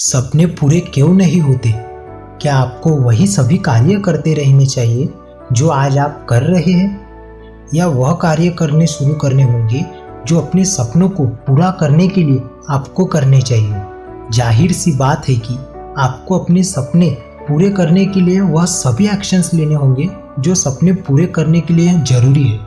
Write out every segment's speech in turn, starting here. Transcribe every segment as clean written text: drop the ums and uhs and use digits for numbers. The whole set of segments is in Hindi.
सपने पूरे क्यों नहीं होते? क्या आपको वही सभी कार्य करते रहने चाहिए जो आज आप कर रहे हैं, या वह कार्य करने शुरू करने होंगे जो अपने सपनों को पूरा करने के लिए आपको करने चाहिए? जाहिर सी बात है कि आपको अपने सपने पूरे करने के लिए वह सभी एक्शंस लेने होंगे जो सपने पूरे करने के लिए जरूरी है।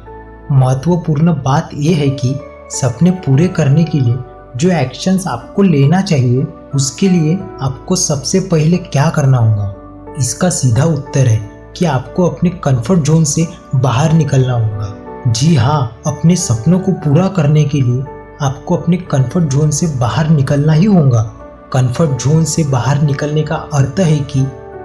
महत्वपूर्ण बात यह है कि सपने पूरे करने के लिए जो एक्शंस आपको लेना चाहिए उसके लिए आपको सबसे पहले क्या करना होगा? इसका सीधा उत्तर है कि आपको अपने कंफर्ट जोन से बाहर निकलना होगा। जी हाँ, अपने सपनों को पूरा करने के लिए आपको अपने कंफर्ट जोन से बाहर निकलना ही होगा। कंफर्ट जोन से बाहर निकलने का अर्थ है कि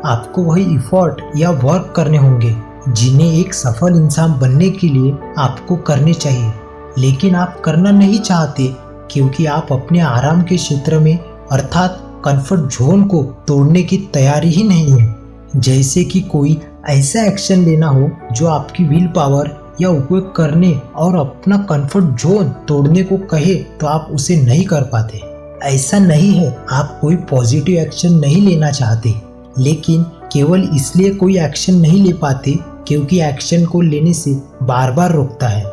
आपको वही इफर्ट या वर्क करने होंगे जिन्हें एक सफल इंसान बनने के लिए आपको करने चाहिए, लेकिन आप करना नहीं चाहते क्योंकि आप अपने आराम के क्षेत्र में अर्थात कंफर्ट जोन को तोड़ने की तैयारी ही नहीं है। जैसे कि कोई ऐसा एक्शन लेना हो जो आपकी विल पावर या उपयोग करने और अपना कंफर्ट जोन तोड़ने को कहे तो आप उसे नहीं कर पाते। ऐसा नहीं है आप कोई पॉजिटिव एक्शन नहीं लेना चाहते, लेकिन केवल इसलिए कोई एक्शन नहीं ले पाते क्योंकि एक्शन को लेने से बार बार रोकता है।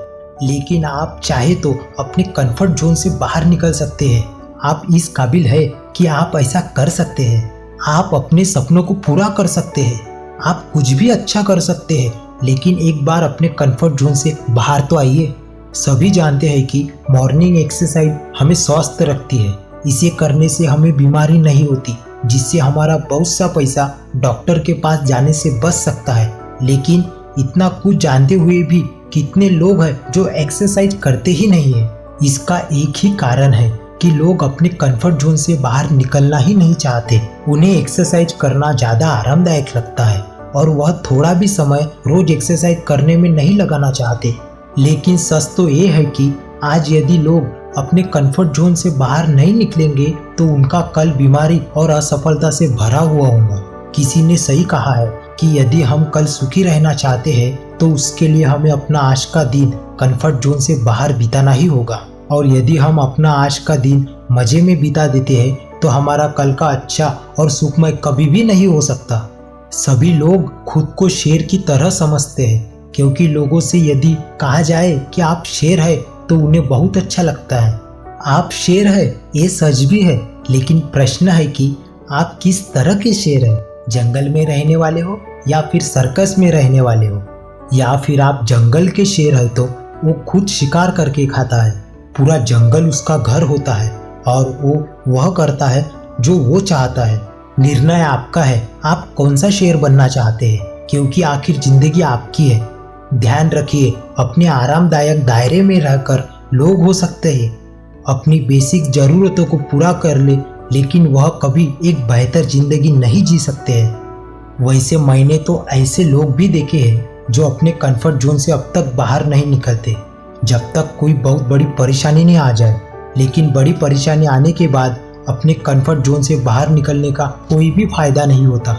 लेकिन आप चाहे तो अपने कंफर्ट जोन से बाहर निकल सकते हैं। आप इस काबिल है कि आप ऐसा कर सकते हैं। आप अपने सपनों को पूरा कर सकते हैं। आप कुछ भी अच्छा कर सकते हैं, लेकिन एक बार अपने कंफर्ट जोन से बाहर तो आइए। सभी जानते हैं कि मॉर्निंग एक्सरसाइज हमें स्वस्थ रखती है। इसे करने से हमें बीमारी नहीं होती, जिससे हमारा बहुत सा पैसा डॉक्टर के पास जाने से बच सकता है। लेकिन इतना कुछ जानते हुए भी कितने लोग हैं जो एक्सरसाइज करते ही नहीं है। इसका एक ही कारण है कि लोग अपने कंफर्ट जोन से बाहर निकलना ही नहीं चाहते। उन्हें एक्सरसाइज करना ज़्यादा आरामदायक लगता है और वह थोड़ा भी समय रोज एक्सरसाइज करने में नहीं लगाना चाहते। लेकिन सच तो ये है कि आज यदि लोग अपने कंफर्ट जोन से बाहर नहीं निकलेंगे तो उनका कल बीमारी और असफलता से भरा हुआ होगा। किसी ने सही कहा है कि यदि हम कल सुखी रहना चाहते हैं तो उसके लिए हमें अपना आज का दिन कंफर्ट जोन से बाहर बिताना ही होगा, और यदि हम अपना आज का दिन मजे में बिता देते हैं तो हमारा कल का अच्छा और सुखमय कभी भी नहीं हो सकता। सभी लोग खुद को शेर की तरह समझते हैं, क्योंकि लोगों से यदि कहा जाए कि आप शेर है तो उन्हें बहुत अच्छा लगता है। आप शेर है ये सच भी है, लेकिन प्रश्न है कि आप किस तरह के शेर हैं? जंगल में रहने वाले हो या फिर सर्कस में रहने वाले हो? या फिर आप जंगल के शेर है तो वो खुद शिकार करके खाता है, पूरा जंगल उसका घर होता है और वो वह करता है जो वो चाहता है। निर्णय आपका है, आप कौन सा शेर बनना चाहते हैं, क्योंकि आखिर जिंदगी आपकी है। ध्यान रखिए, अपने आरामदायक दायरे में रहकर लोग हो सकते हैं अपनी बेसिक जरूरतों को पूरा कर ले, लेकिन वह कभी एक बेहतर जिंदगी नहीं जी सकते हैं। वैसे मैंने तो ऐसे लोग भी देखे हैं जो अपने कंफर्ट जोन से अब तक बाहर नहीं निकलते जब तक कोई बहुत बड़ी परेशानी नहीं आ जाए। लेकिन बड़ी परेशानी आने के बाद अपने कंफर्ट जोन से बाहर निकलने का कोई भी फायदा नहीं होता।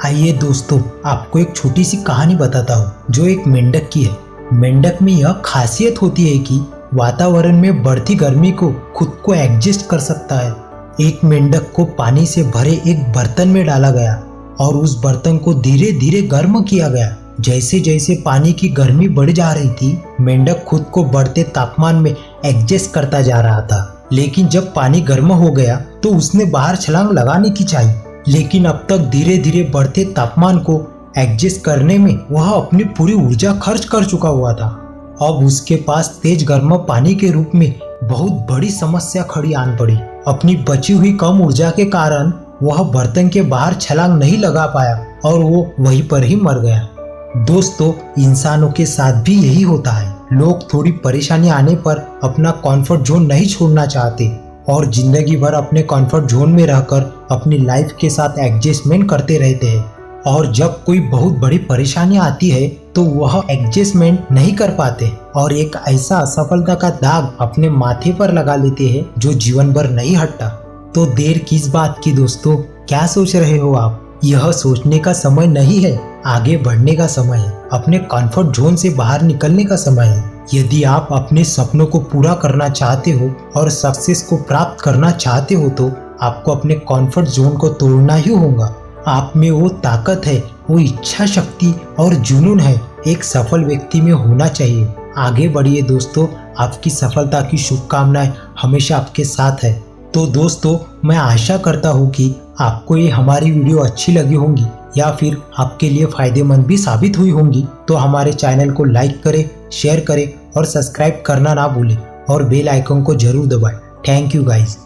आइए दोस्तों, आपको एक छोटी सी कहानी बताता हूँ जो एक मेंढक की है। मेंढक में यह खासियत होती है कि वातावरण में बढ़ती गर्मी को खुद को एडजस्ट कर सकता है। एक मेंढक को पानी से भरे एक बर्तन में डाला गया और उस बर्तन को धीरे धीरे गर्म किया गया। जैसे जैसे पानी की गर्मी बढ़ जा रही थी, मेंढक खुद को बढ़ते तापमान में एडजस्ट करता जा रहा था। लेकिन जब पानी गर्म हो गया तो उसने बाहर छलांग लगाने की चाही, लेकिन अब तक धीरे धीरे बढ़ते तापमान को एडजस्ट करने में वह अपनी पूरी ऊर्जा खर्च कर चुका हुआ था। अब उसके पास तेज गर्म पानी के रूप में बहुत बड़ी समस्या खड़ी आन पड़ी। अपनी बची हुई कम ऊर्जा के कारण वह बर्तन के बाहर छलांग नहीं लगा पाया और वो वहीं पर ही मर गया। दोस्तों, इंसानों के साथ भी यही होता है। लोग थोड़ी परेशानी आने पर अपना कंफर्ट जोन नहीं छोड़ना चाहते और जिंदगी भर अपने कंफर्ट जोन में रहकर अपनी लाइफ के साथ एडजस्टमेंट करते रहते हैं। और जब कोई बहुत बड़ी परेशानी आती है तो वह एडजस्टमेंट नहीं कर पाते और एक ऐसा असफलता का दाग अपने माथे पर लगा लेते हैं जो जीवन भर नहीं हटता। तो देर किस बात की दोस्तों, क्या सोच रहे हो आप? यह सोचने का समय नहीं है, आगे बढ़ने का समय है। अपने कंफर्ट जोन से बाहर निकलने का समय है। यदि आप अपने सपनों को पूरा करना चाहते हो और सक्सेस को प्राप्त करना चाहते हो तो आपको अपने कंफर्ट जोन को तोड़ना ही होगा। आप में वो ताकत है, वो इच्छा शक्ति और जुनून है, एक सफल व्यक्ति में होना चाहिए। आगे बढ़िए दोस्तों, आपकी सफलता की शुभकामनाएं हमेशा आपके साथ है। तो दोस्तों, मैं आशा करता हूँ कि आपको ये हमारी वीडियो अच्छी लगी होंगी या फिर आपके लिए फायदेमंद भी साबित हुई होंगी। तो हमारे चैनल को लाइक करें, शेयर करें और सब्सक्राइब करना ना भूलें और बेल आइकन को जरूर दबाएं। Thank you guys.